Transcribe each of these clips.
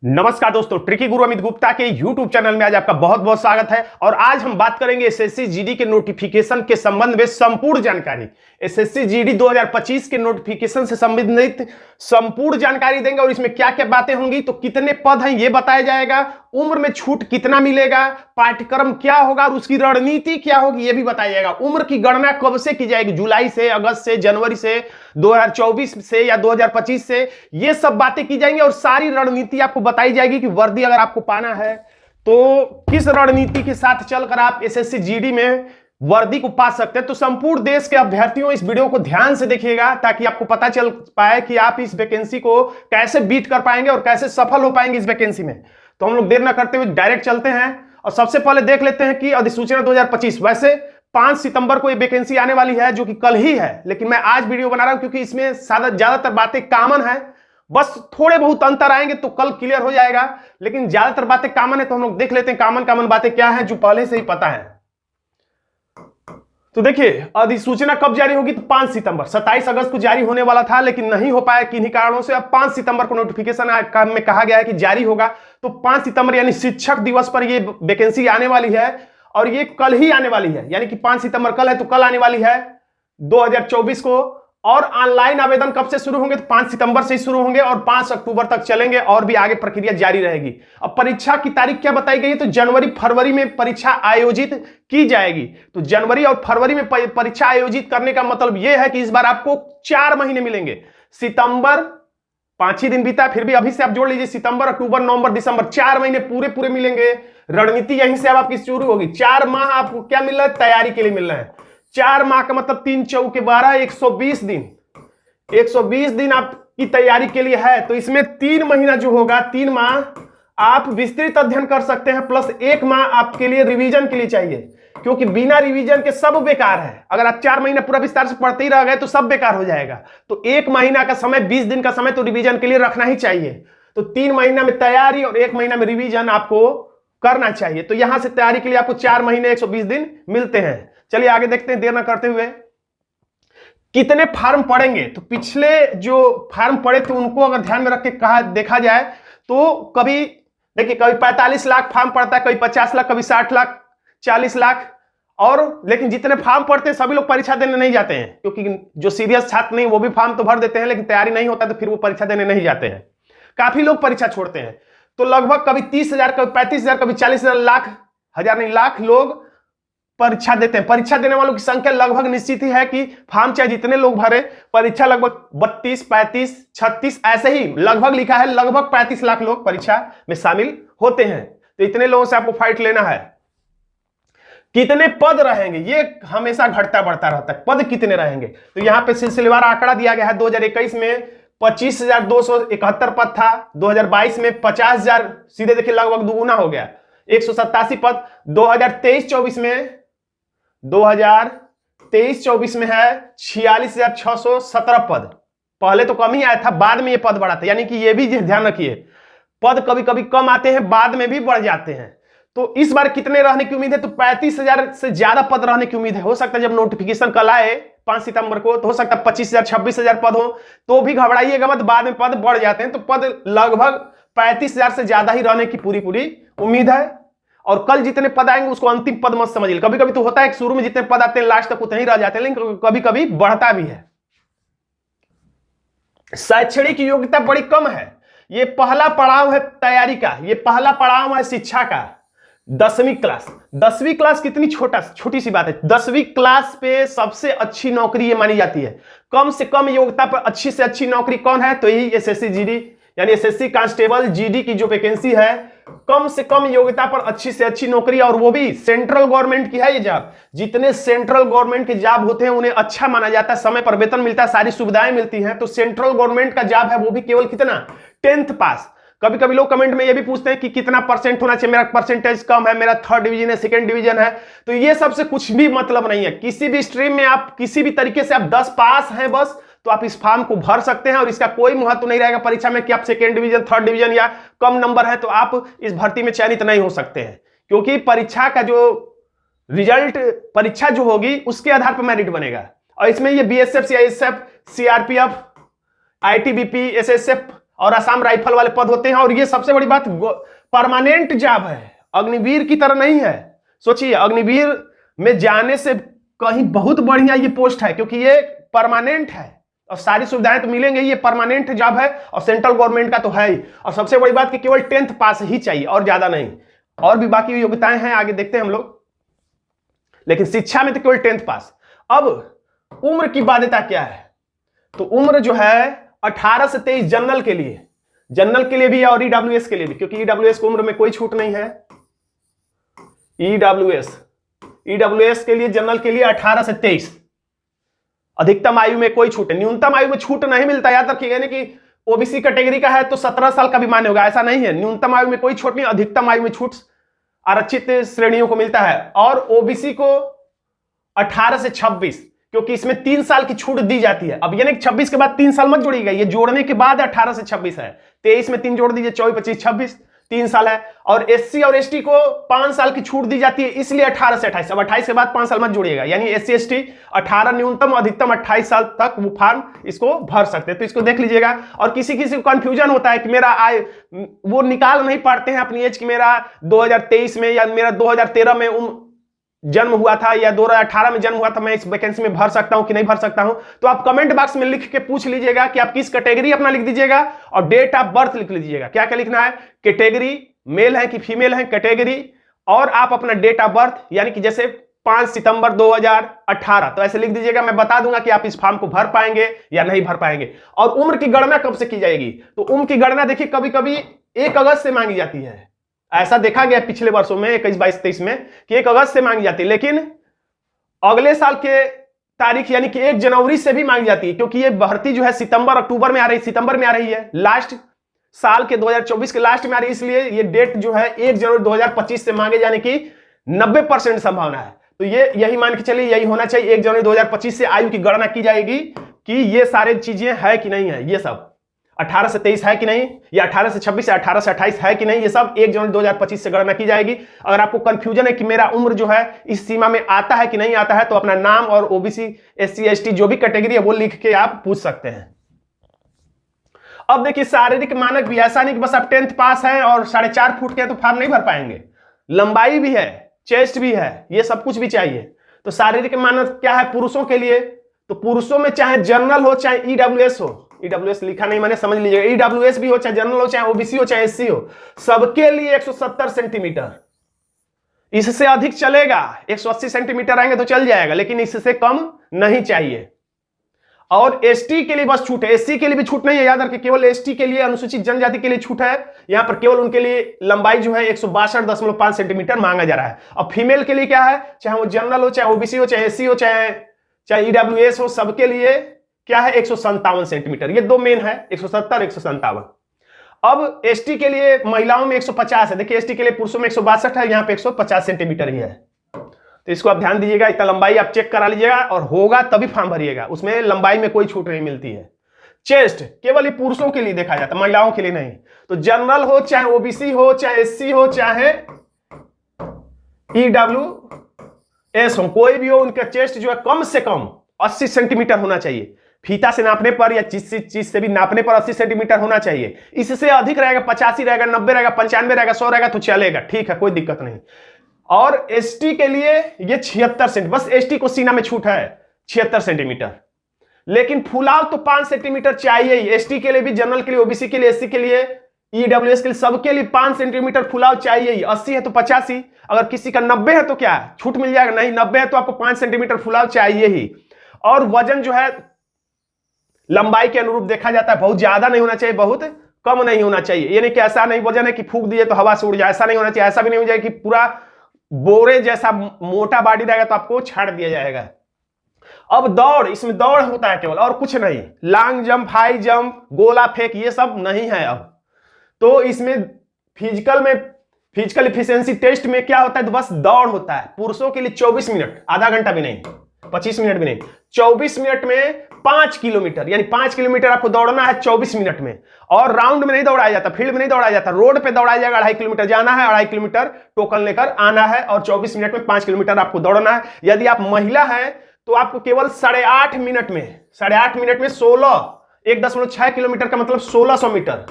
नमस्कार दोस्तों, ट्रिकी गुरु अमित गुप्ता के YouTube चैनल में आज आपका बहुत बहुत स्वागत है। और आज हम बात करेंगे एसएससी जीडी के नोटिफिकेशन के संबंध में संपूर्ण जानकारी। एसएससी जीडी 2025 के नोटिफिकेशन से संबंधित संपूर्ण जानकारी देंगे और इसमें क्या क्या बातें होंगी, तो कितने पद हैं ये बताया जाएगा, उम्र में छूट कितना मिलेगा, पाठ्यक्रम क्या होगा और उसकी रणनीति क्या होगी ये भी बताया जाएगा। उम्र की गणना कब से की जाएगी, जुलाई से, अगस्त से, जनवरी से, 2024 से या 2025 से, ये सब बातें की जाएंगी और सारी रणनीति आपको बताई जाएगी कि वर्दी अगर आपको पाना है तो किस रणनीति के साथ चलकर आप एसएससी जीडी में वर्दी को पा सकते हैं। तो संपूर्ण देश के अभ्यर्थियों इस वीडियो को ध्यान से देखिएगा ताकि आपको पता चल पाए कि आप इस वैकेंसी को कैसे बीट कर पाएंगे और कैसे सफल हो पाएंगे इस वैकेंसी में। तो हम लोग देर न करते हुए डायरेक्ट चलते हैं और सबसे पहले देख लेते हैं कि अधिसूचना 2025 वैसे 5 सितंबर को ये वैकेंसी आने वाली है जो कि कल ही है, लेकिन मैं आज वीडियो बना रहा हूं क्योंकि इसमें ज्यादातर बातें कॉमन है, बस थोड़े बहुत अंतर आएंगे तो कल क्लियर हो जाएगा, लेकिन ज्यादातर बातें कॉमन है। तो हम लोग देख लेते हैं कॉमन बातें क्या है जो पहले से ही पता है। तो देखिए, अधिसूचना कब जारी होगी, तो 5 सितंबर। 27 अगस्त को जारी होने वाला था लेकिन नहीं हो पाया किन्हीं कारणों से। अब 5 सितंबर को नोटिफिकेशन में कहा गया है कि जारी होगा। तो 5 सितंबर यानी शिक्षक दिवस पर ये वैकेंसी आने वाली है और ये कल ही आने वाली है, यानी कि 5 सितंबर कल है तो कल आने वाली है 2024 को। और ऑनलाइन आवेदन कब से शुरू होंगे, तो 5 सितंबर से ही शुरू होंगे और 5 अक्टूबर तक चलेंगे और भी आगे प्रक्रिया जारी रहेगी। अब परीक्षा की तारीख क्या बताई गई है, तो जनवरी फरवरी में परीक्षा आयोजित की जाएगी। तो जनवरी और फरवरी में परीक्षा आयोजित करने का मतलब यह है कि इस बार आपको 4 महीने मिलेंगे। सितंबर 5 ही दिन बीता, फिर भी अभी से आप जोड़ लीजिए, सितंबर, अक्टूबर, नवंबर, दिसंबर, 4 महीने पूरे मिलेंगे। रणनीति यहीं से अब आपकी शुरू होगी। 4 माह आपको क्या मिल रहा है, तैयारी के लिए मिल रहा है। 4 माह का मतलब 3 चौके 12, 120 दिन। 120 दिन आपकी तैयारी के लिए है। तो इसमें 3 महीना जो होगा, 3 माह आप विस्तृत अध्ययन कर सकते हैं, प्लस 1 माह आपके लिए रिवीजन के लिए चाहिए, क्योंकि बिना रिवीजन के सब बेकार है। अगर आप 4 महीना पूरा विस्तार से पढ़ते ही रह गए तो सब बेकार हो जाएगा। तो 1 महीना का समय, 20 दिन का समय तो रिवीजन के लिए रखना ही चाहिए। तो 3 महीना में तैयारी और 1 महीना में रिवीजन आपको करना चाहिए। तो यहां से तैयारी के लिए आपको 4 महीने 120 दिन मिलते हैं। चलिए आगे देखते हैं, देर ना करते हुए। कितने फार्म पड़ेंगे, तो पिछले जो फार्म पड़े थे उनको अगर ध्यान में रख के कहा देखा जाए तो कभी देखिए, कभी 45 लाख फार्म पड़ता है, कभी 50 लाख, कभी 60 लाख, 40 लाख। और लेकिन जितने फार्म पड़ते हैं सभी लोग परीक्षा देने नहीं जाते हैं, क्योंकि जो सीरियस छात्र नहीं वो भी फार्म तो भर देते हैं लेकिन तैयारी नहीं होता तो फिर वो परीक्षा देने नहीं जाते हैं। काफी लोग परीक्षा छोड़ते हैं। तो लगभग कभी 30,000, कभी 35,000, कभी 40,000, लाख लोग परीक्षा देते हैं। परीक्षा देने वालों की संख्या लगभग निश्चित ही है कि फार्म चाहे जितने लोग भरे, परीक्षा लगभग 32, 35, 36 ऐसे ही लगभग लिखा है, लगभग 35 लाख लोग परीक्षा में शामिल होते हैं। तो इतने लोगों से आपको फाइट लेना है। कितने पद रहेंगे, ये हमेशा घटता बढ़ता रहता है, पद कितने रहेंगे। तो यहां पे सिलसिलेवार आंकड़ा दिया गया है। 2021 में 25,271 पद था, 2022 में 50,000, सीधे देखिए लगभग दुगुना हो गया, 187 पद। 2023-24 में है 46,617 पद। पहले तो कम ही आया था, बाद में ये पद बढ़ा था, यानी कि ये भी ध्यान रखिए, पद कभी कभी कम आते हैं, बाद में भी बढ़ जाते हैं। तो इस बार कितने रहने की उम्मीद है, तो 35,000 से ज्यादा पद रहने की उम्मीद है। हो सकता है जब नोटिफिकेशन कल आए 5 सितंबर को तो हो सकता है 25,000, 26,000 पद हो, तो भी घबराइएगा मत, बाद में पद बढ़ जाते हैं। तो पद लगभग 35,000 से ज्यादा ही रहने की पूरी उम्मीद है। और कल जितने पद आएंगे उसको अंतिम पद मत समझिए। कभी कभी तो होता है कि शुरू में जितने पद आते हैं लास्ट तक उतने ही रह जाते हैं, लेकिन कभी कभी बढ़ता भी है। शैक्षणिक योग्यता बड़ी कम है। ये पहला पड़ाव है तैयारी का, ये पहला पड़ाव है शिक्षा का। 10वीं क्लास, 10वीं क्लास कितनी छोटी सी बात है। 10वीं क्लास पे सबसे अच्छी नौकरी ये मानी जाती है। कम से कम योग्यता पर अच्छी से अच्छी नौकरी कौन है, तो यही एसएससी जीडी यानी एसएससी कांस्टेबल जीडी की जो वैकेंसी है, कम से कम योग्यता पर अच्छी से अच्छी नौकरी, और वो भी सेंट्रल गवर्नमेंट की है ये जॉब। जितने सेंट्रल गवर्नमेंट के जॉब होते हैं उन्हें अच्छा माना जाता है, समय पर वेतन मिलता है, सारी सुविधाएं मिलती हैं। तो सेंट्रल गवर्नमेंट का जॉब है वो भी केवल कितना, 10th पास। कभी कभी लोग कमेंट में ये भी पूछते हैं कि कितना परसेंट होना चाहिए, मेरा परसेंटेज कम है, मेरा 3rd डिवीजन है, 2nd डिवीजन है। तो ये सबसे कुछ भी मतलब नहीं है। किसी भी स्ट्रीम में आप किसी भी तरीके से आप 10 पास हैं बस, तो आप इस फॉर्म को भर सकते हैं और इसका कोई महत्व नहीं रहेगा परीक्षा में कि आप 2nd डिवीजन, 3rd डिवीजन या कम नंबर है तो आप इस भर्ती में चयनित नहीं हो सकते हैं। क्योंकि परीक्षा का जो रिजल्ट, परीक्षा जो होगी उसके आधार पर मेरिट बनेगा। और इसमें ये BSF, CISF, CRPF, ITBP, SSF और असम राइफल वाले पद होते हैं। और ये सबसे बड़ी बात, परमानेंट जॉब है, अग्निवीर की तरह नहीं है। सोचिए, अग्निवीर में जाने से कहीं बहुत बढ़िया ये पोस्ट है, क्योंकि ये परमानेंट है और सारी सुविधाएं तो मिलेंगे। ये परमानेंट जॉब है और सेंट्रल गवर्नमेंट का तो है ही। और सबसे बड़ी बात कि केवल 10th पास ही चाहिए और ज्यादा नहीं, और भी बाकी योग्यताएं हैं, आगे देखते हैं हम लोग, लेकिन शिक्षा में तो केवल 10th पास। अब उम्र की बाध्यता क्या है, तो उम्र जो है 18 से 23 जनरल के लिए भी और ईडब्ल्यूएस के लिए भी, क्योंकि ईडब्ल्यूएस को उम्र में कोई छूट नहीं है। ईडब्ल्यूएस के लिए, जनरल के लिए 18 से 23, अधिकतम आयु में कोई छूट है। न्यूनतम आयु में छूट नहीं मिलता, याद रखिएगा, नहीं कि ओबीसी कैटेगरी का है तो 17 साल का भी मान्य होगा, ऐसा नहीं है। न्यूनतम आयु में कोई छूट नहीं, अधिकतम आयु में छूट आरक्षित श्रेणियों को मिलता है। और ओबीसी को 18 से 26, क्योंकि इसमें 3 साल की छूट दी जाती है। अब यानी 26 के बाद 3 साल मत जोड़िएगा, ये जोड़ने के बाद 18 से 26 है। 23 में 3 जोड़ दीजिए, 24, 25, 26, 3 साल है। और एससी और एसटी को 5 साल की छूट दी जाती है, इसलिए 18 से 28। अब 28 के बाद 5 साल मत जोड़िएगा, यानी एससी एसटी 18 न्यूनतम, अधिकतम 28 साल तक वो फॉर्म इसको भर सकते हैं। तो इसको देख लीजिएगा। और किसी को कंफ्यूजन होता है कि मेरा आय, वो निकाल नहीं पाते हैं अपनी एज कि मेरा 2023 में या मेरा 2013 में जन्म हुआ था या 2018 में जन्म हुआ था, मैं इस वैकेंसी में भर सकता हूं कि नहीं भर सकता हूं। तो आप कमेंट बॉक्स में लिख के पूछ लीजिएगा कि आप किस कैटेगरी, अपना लिख दीजिएगा और डेट ऑफ बर्थ लिख लीजिएगा। क्या क्या लिखना है, कैटेगरी, मेल है कि फीमेल है कैटेगरी, और आप अपना डेट ऑफ बर्थ, यानी कि जैसे 5 सितंबर 2018, तो ऐसे लिख दीजिएगा। मैं बता दूंगा कि आप इस फॉर्म को भर पाएंगे या नहीं भर पाएंगे। और उम्र की गणना कब से की जाएगी, तो उम्र की गणना देखिए कभी कभी 1 अगस्त से मांगी जाती है। ऐसा देखा गया पिछले वर्षों में 21, 22, 23 में कि 1 अगस्त से मांगी जाती है, लेकिन अगले साल के तारीख यानी कि 1 जनवरी से भी मांगी जाती है, क्योंकि ये भर्ती जो है सितंबर अक्टूबर में आ रही, सितंबर में आ रही है, लास्ट साल के 2024 के लास्ट में आ रही है। इसलिए ये डेट जो है 1 जनवरी 2025 से मांगे जाने की 90% संभावना है। तो ये यही मान के चलिए, यही होना चाहिए। 1 जनवरी 2025 से आयु की गणना की जाएगी कि ये सारे चीजें है कि नहीं है, ये सब 18 से 23 है कि नहीं, या 18 से 26 या 18 से 28 है कि नहीं, ये सब 1 जनवरी 2025 से गणना की जाएगी। अगर आपको कंफ्यूजन है कि मेरा उम्र जो है इस सीमा में आता है कि नहीं आता है, तो अपना नाम और ओबीसी, एससी, एसटी जो भी कैटेगरी है वो लिख के आप पूछ सकते हैं। अब देखिए, शारीरिक मानक भी, ऐसा नहीं कि बस आप 10th पास हैं और 4.5 फुट के तो फॉर्म नहीं भर पाएंगे। लंबाई भी है, चेस्ट भी है, ये सब कुछ भी चाहिए। तो शारीरिक मानक क्या है पुरुषों के लिए, तो पुरुषों में चाहे जनरल हो चाहे ईडब्ल्यूएस हो, ईडब्ल्यूएस लिखा नहीं मैंने, समझ लीजिएगा, ईडब्ल्यूएस भी हो चाहे जनरल हो चाहे ओबीसी हो चाहे एससी हो, सबके लिए 170 सेंटीमीटर। इससे अधिक चलेगा, 180 सेंटीमीटर आएंगे तो चल जाएगा, लेकिन इससे कम नहीं चाहिए। और एसटी के लिए बस छूट है, एससी के लिए भी छूट नहीं है, याद रखिए। केवल एसटी के लिए, अनुसूचित जनजाति के लिए छूट है। यहां पर केवल उनके लिए लंबाई जो है 162.5 सेंटीमीटर मांगा जा रहा है। और फीमेल के लिए क्या है, चाहे वो जनरल हो चाहे ओबीसी हो चाहे एससी हो चाहे ईडब्ल्यूएस हो, सबके लिए क्या है 157 सेंटीमीटर। ये 2 मेन है, 170, 157। अब एसटी के लिए महिलाओं में 150 है। देखिए, एसटी के लिए पुरुषों में 162 है, यहां पे 150 सेंटीमीटर ही है। तो इसको आप ध्यान दीजिएगा, इतना लंबाई आप चेक करा लीजिएगा, और होगा तभी फॉर्म भरिएगा, उसमें लंबाई में कोई छूट नहीं मिलती है। चेस्ट केवल ये पुरुषों के लिए देखा जाता है, महिलाओं के लिए नहीं। तो जनरल हो चाहे ओबीसी हो चाहे एससी हो चाहे ईडब्ल्यूएस हो, कोई भी हो, उनका चेस्ट जो है कम से कम 80 सेंटीमीटर होना चाहिए। फीता से नापने पर या चीज से भी नापने पर 80 सेंटीमीटर होना चाहिए। इससे अधिक रहेगा, 85 रहेगा, 90 रहेगा, 95 रहेगा, 100 रहेगा तो चलेगा, ठीक है, कोई दिक्कत नहीं। और एसटी के लिए ये 76 सेंटीमीटर, बस एसटी को सीना में छूट है 76 सेंटीमीटर, लेकिन फुलाव तो 5 सेंटीमीटर चाहिए ही। एसटी के लिए भी, जनरल के लिए, ओबीसी के लिए, एससी के लिए, ईडब्ल्यूएस के लिए, सबके लिए 5 सेंटीमीटर फुलाव चाहिए ही। 80 है तो 85, अगर किसी का 90 है तो क्या छूट मिल जाएगा, नहीं 90 है तो आपको 5 सेंटीमीटर फुलाव चाहिए ही। और वजन जो है लंबाई के अनुरूप देखा जाता है, बहुत ज्यादा नहीं होना चाहिए, बहुत कम नहीं होना चाहिए। यानी कि ऐसा नहीं वजन है कि फूंक दिए तो हवा से उड़ जाए, ऐसा नहीं होना चाहिए। ऐसा भी नहीं हो जाए कि पूरा बोरे जैसा मोटा बॉडी रहेगा तो आपको छाड़ दिया जाएगा। अब दौड़, इसमें दौड़ होता है केवल, और कुछ नहीं। लॉन्ग जंप, हाई जंप, गोला फेंक, ये सब नहीं है। अब तो इसमें फिजिकल इफिशिएंसी टेस्ट में क्या होता है, तो बस दौड़ होता है। पुरुषों के लिए 24 मिनट, आधा घंटा भी नहीं, 25 मिनट भी नहीं, 24 मिनट में 5 किलोमीटर, यानी 5 किलोमीटर आपको दौड़ना है 24 मिनट में। और राउंड में नहीं दौड़ाया जाता, फील्ड में नहीं दौड़ाया जाता, रोड पे दौड़ाया जाएगा। 2.5 किलोमीटर जाना है, 2.5 किलोमीटर टोकन लेकर आना है, और 24 मिनट में 5 किलोमीटर आपको दौड़ना है। यदि आप महिला है तो आपको केवल 8.5 मिनट में 16 1.6 किलोमीटर का मतलब 1600 मीटर।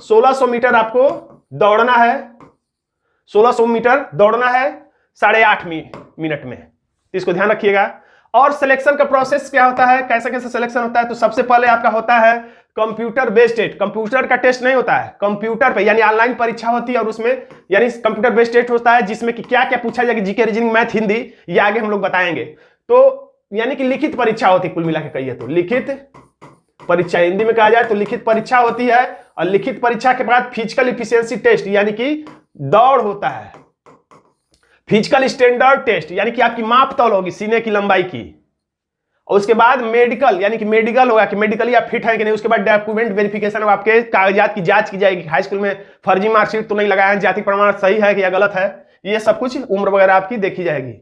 1600 मीटर आपको दौड़ना है, 1600 मीटर दौड़ना है 8.5 मिनट में, इसको ध्यान रखिएगा। और सिलेक्शन का प्रोसेस क्या होता है, कैसे कैसे सिलेक्शन होता है, तो सबसे पहले आपका होता है कंप्यूटर बेस्ड टेस्ट। कंप्यूटर का टेस्ट नहीं होता है, कंप्यूटर पे यानी ऑनलाइन परीक्षा होती है, और उसमें यानी कंप्यूटर बेस्ड टेस्ट होता है जिसमें कि क्या क्या पूछा जाएगा, जीके, रीजनिंग, मैथ, हिंदी, ये आगे हम लोग बताएंगे। तो यानी कि लिखित परीक्षा होती है, कुल मिला के कहिए तो लिखित परीक्षा, हिंदी में कहा जाए तो लिखित परीक्षा होती है। और लिखित परीक्षा के बाद फिजिकल इफिशियंसी टेस्ट यानी कि दौड़ होता है, फिजिकल स्टैंडर्ड टेस्ट यानी कि आपकी माप तौल होगी सीने की लंबाई की, और उसके बाद मेडिकल यानी कि मेडिकल होगा कि मेडिकली आप फिट है कि नहीं। उसके बाद डॉक्यूमेंट वेरिफिकेशन, आपके कागजात की जांच की जाएगी, हाई स्कूल में फर्जी मार्कशीट तो नहीं लगाया है, जाति प्रमाण सही है कि या गलत है, ये सब कुछ उम्र वगैरह आपकी देखी जाएगी।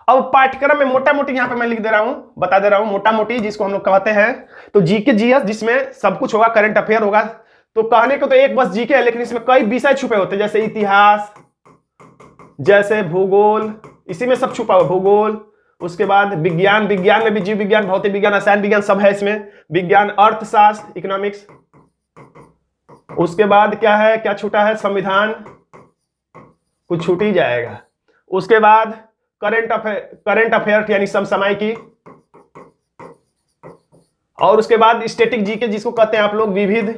अब पाठ्यक्रम में मोटा मोटी यहां पे मैं लिख दे रहा हूं, बता दे रहा हूं, मोटा मोटी जिसको हम लोग कहते हैं तो जीके जीएस, जिसमें सब कुछ होगा, करंट अफेयर होगा। तो कहने को तो एक बस जीके है, लेकिन इसमें कई विषय छुपे होते हैं, जैसे इतिहास, जैसे भूगोल, इसी में सब छुपा हुआ, भूगोल। उसके बाद विज्ञान, विज्ञान में भी जीव विज्ञान, भौतिक विज्ञान, रसायन विज्ञान सब है इसमें, विज्ञान, अर्थशास्त्र, इकोनॉमिक्स। उसके बाद क्या है, क्या छूटा है, संविधान, कुछ छूट ही जाएगा। उसके बाद करंट अफेयर यानी समसामयिकी, और उसके बाद स्टैटिक जीके जिसको कहते हैं आप लोग विविध,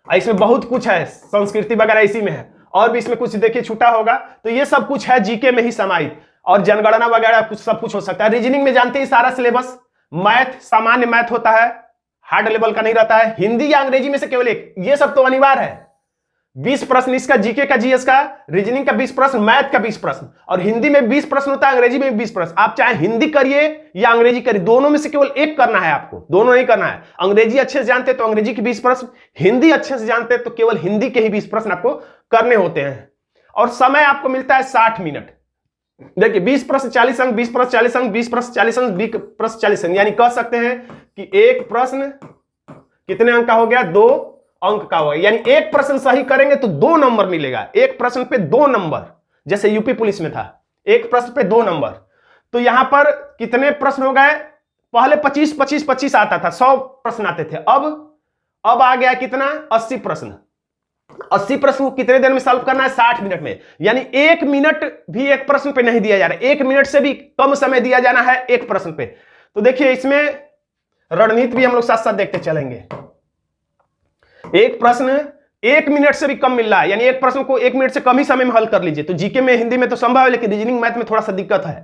इसमें बहुत कुछ है, संस्कृति वगैरह इसी में है, और भी इसमें कुछ देखिए छूटा होगा। तो ये सब कुछ है जीके में ही समाहित, और जनगणना वगैरह कुछ सब कुछ हो सकता है। रीजनिंग में जानते हैं सारा सिलेबस, मैथ सामान्य मैथ होता है, हार्ड लेवल का नहीं रहता है, हिंदी या अंग्रेजी में से केवल एक, ये सब तो अनिवार्य है। 20 प्रश्न इसका, जीके का, जीएस का, रीजनिंग का 20 प्रश्न, मैथ का 20 प्रश्न, और हिंदी में 20 प्रश्न होता है, अंग्रेजी में भी 20 प्रश्न। आप चाहे हिंदी करिए या अंग्रेजी करिए, दोनों में से केवल एक करना है आपको, दोनों नहीं करना है। अंग्रेजी अच्छे से जानते तो अंग्रेजी के 20 प्रश्न, हिंदी अच्छे से जानते तो केवल हिंदी के ही 20 प्रश्न आपको करने होते हैं। और समय आपको मिलता है 60 मिनट। देखिए 20 प्रश्न 40 अंक, 20 प्रश्न 40 अंक, 20 प्रश्न 40 अंक, 20 प्रश्न 40 अंक, यानी कह सकते हैं कि एक प्रश्न कितने अंक का हो गया, 2 अंक का होगा। यानी एक प्रश्न सही करेंगे तो 2 नंबर मिलेगा, एक प्रश्न पे 2 नंबर, जैसे यूपी पुलिस में था, एक प्रश्न पे 2 नंबर। तो यहां पर कितने प्रश्न हो गए, पहले 25 आता था, 100 प्रश्न आते थे, अब आ गया कितना, 80 प्रश्न। 80 प्रश्न को कितने देर में सॉल्व करना है, 60 मिनट में। यानी 1 मिनट भी एक प्रश्न पे नहीं दिया जा रहा है, 1 मिनट से भी कम समय दिया जाना है एक प्रश्न पे। तो देखिए इसमें रणनीति भी हम लोग साथ साथ देखते चलेंगे। एक प्रश्न 1 मिनट से भी कम मिल रहा है, यानी एक प्रश्न को 1 मिनट से कम ही समय में हल कर लीजिए। तो जीके में, हिंदी में तो संभव है, लेकिन रीजनिंग मैथ में थोड़ा सा दिक्कत है।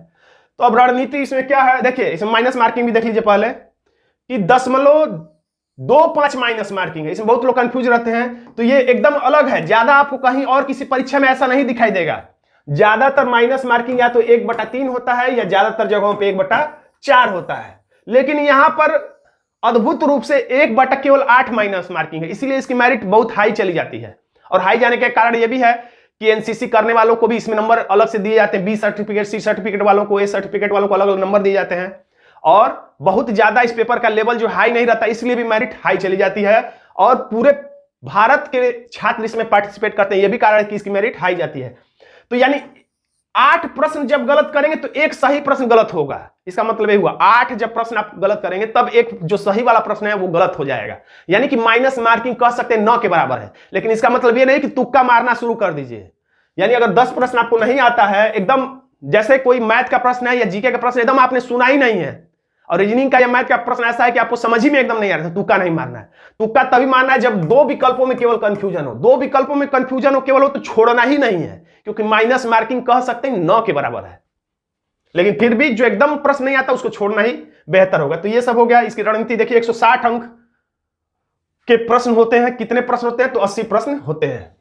तो अब रणनीति इसमें क्या है, देखिए इसमें माइनस मार्किंग भी देख लीजिए पहले कि 0.25 माइनस मार्किंग है, इसमें बहुत लोग कंफ्यूज रहते हैं। तो ये एकदम अलग है, ज्यादा आपको कहीं और किसी परीक्षा में ऐसा नहीं दिखाई देगा। ज्यादातर माइनस मार्किंग या तो 1/3 होता है, या ज्यादातर जगहों पे 1/4 होता है, लेकिन यहां पर अद्भुत रूप से 1/8 माइनस मार्किंग है, इसीलिए इसकी मेरिट बहुत हाई चली जाती है। और हाई जाने के कारण यह भी है कि एनसीसी करने वालों को भी इसमें नंबर अलग से दिए जाते हैं, बी सर्टिफिकेट, सी सर्टिफिकेट वालों को, ए सर्टिफिकेट वालों को अलग अलग नंबर दिए जाते हैं। और बहुत ज्यादा इस पेपर का लेवल जो हाई नहीं रहता, इसलिए भी मेरिट हाई चली जाती है। और पूरे भारत के छात्र इसमें पार्टिसिपेट करते हैं, यह भी कारण है कि इसकी मेरिट हाई जाती है। तो यानी 8 प्रश्न जब गलत करेंगे तो एक सही प्रश्न गलत होगा, इसका मतलब ये हुआ 8 जब प्रश्न आप गलत करेंगे तब एक जो सही वाला प्रश्न है वो गलत हो जाएगा। यानी कि माइनस मार्किंग कह सकते हैं 9 के बराबर है, लेकिन इसका मतलब ये नहीं कि तुक्का मारना शुरू कर दीजिए। यानी अगर 10 प्रश्न आपको नहीं आता है, एकदम जैसे कोई मैथ का प्रश्न है या जीके का प्रश्न एकदम आपने सुना ही नहीं है, और रीजनिंग का या मैथ का प्रश्न ऐसा है कि आपको समझ ही में एकदम नहीं आ रहा, तुक्का नहीं मारना है। तुक्का तभी मारना है जब 2 विकल्पों में केवल कंफ्यूजन हो, 2 विकल्पों में कंफ्यूजन हो केवल हो तो छोड़ना ही नहीं है, क्योंकि माइनस मार्किंग कह सकते हैं 9 के बराबर है। लेकिन फिर भी जो एकदम प्रश्न नहीं आता उसको छोड़ना ही बेहतर होगा। तो ये सब हो गया। इसकी रणनीति देखिए, 160 अंक के प्रश्न होते हैं। कितने प्रश्न होते हैं, तो 80 प्रश्न होते हैं।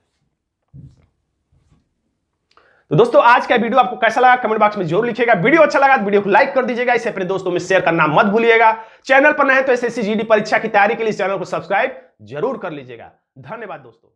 तो दोस्तों आज का वीडियो आपको कैसा लगा कमेंट बॉक्स में जरूर लिखिएगा। वीडियो अच्छा लगा तो वीडियो को लाइक कर दीजिएगा, इसे अपने दोस्तों में शेयर करना मत भूलिएगा। चैनल पर नए हैं तो एसएससी जीडी परीक्षा की तैयारी के लिए चैनल को सब्सक्राइब जरूर कर लीजिएगा। धन्यवाद दोस्तों।